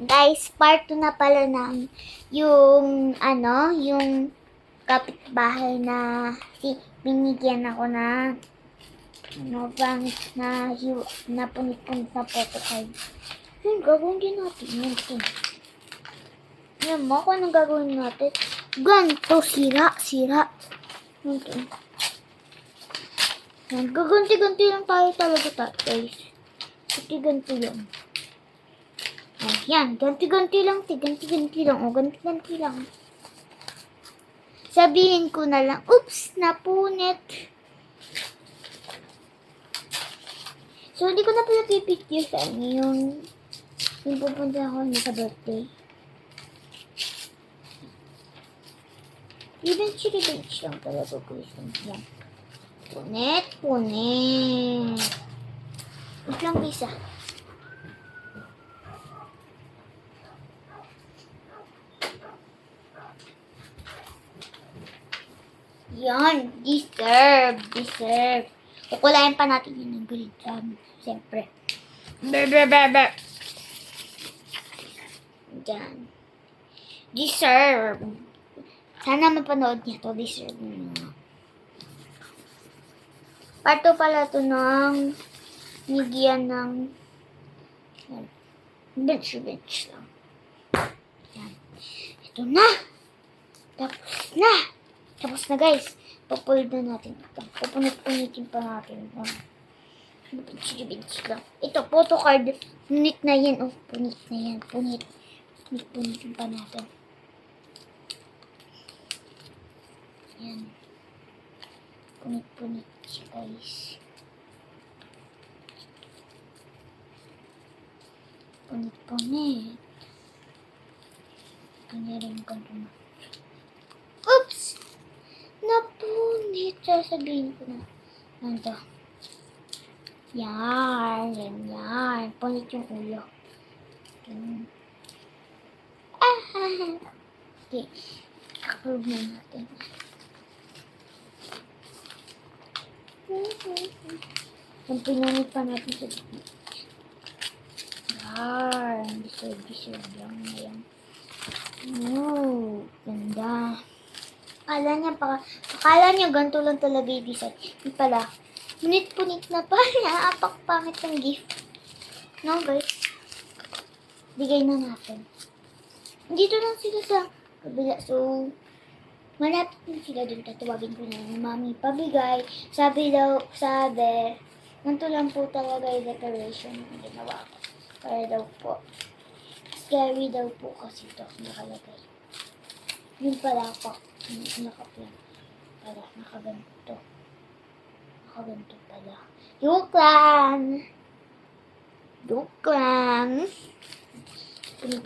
Guys, part 2 na pala ng yung kapitbahay na binigyan ako na na punit-punit na photocard. Yun, gagawin din natin. Yun. Yan mo, kung anong gagawin natin. Ganito, sira. Yun. Yan, gaganti-ganti lang tayo talaga, guys. Ganti yun. Yan, ganti-ganti lang. O, ganti-ganti lang. Sabihin ko na lang, oops, napunit. So, hindi ko na pala pipicture sa inyo yung pupunta ako sa birthday. Eventually, lang talaga guys. Yan. Punit. Wait lang, bisa. Yan, deserve. Kukulayan pa natin yun ng green drum. Siyempre. Yan. Deserve. Sana mapanood niya to. Deserve niya. Part 2 pala to ng nigyan ng bench lang. Yan. Ito na. Tapos na guys. Papulood na natin. Pupunit-punitin pa natin. Bench lang. Ito, photocard. Punit na yan. Oh, punit na yan. Punit-punitin pa natin. Yan. Punit siya guys. Punit. Ganyan ganito na. Oops! Napunit. Sasabihin ko na. Nando. Yan. Punit yung ulo. Okay. Kakulog na natin. Ang pinamit pa natin sa dito. Yan. Deserve lang na yan. Ganda. Akala niya ganito lang talaga yung design. Hindi pala. Punit na pa. Apak-pangit ng gift. No, guys? Bigay na natin. Dito lang sila sa kabila. So, malapit na sila dun. Tatawagin ko na yung mami pabigay. Sabi, ganito lang po talaga yung decoration na ginawa ko. Para daw po. Scary daw po kasi ito nakalagay. Yun pala ako. Nakaplan. Pala, nakaganto. Nakaganto pala. Joke lang.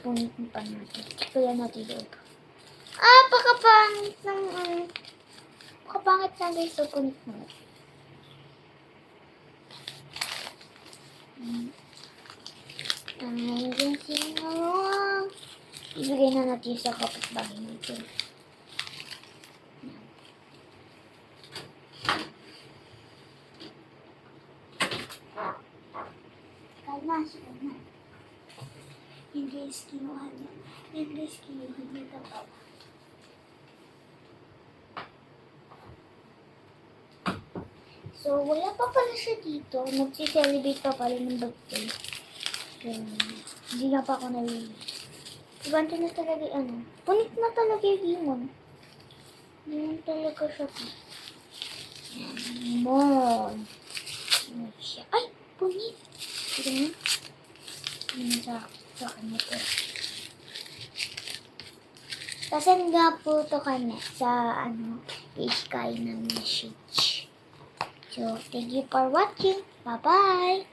Punit pa natin. Kaya natin yun. Pakapangit ng pakapangit na guys. So, punit na. Hanggang sino. Ibigay na natin sa kapitbahay natin. Kalma. Yan guys, kinuhan niya daw. So, wala pa pala siya dito. Nagsi-celebrate pa pala ng birthday. Hindi na pa ako nalilinis. Ganito na talaga punit na talaga yung limon. Limon talaga siya. Limon. Ay, punit. Tignan mo. Yun sa kanya po. Kasan nga po to kanya sa page kayo ng message. So, thank you for watching. Bye-bye.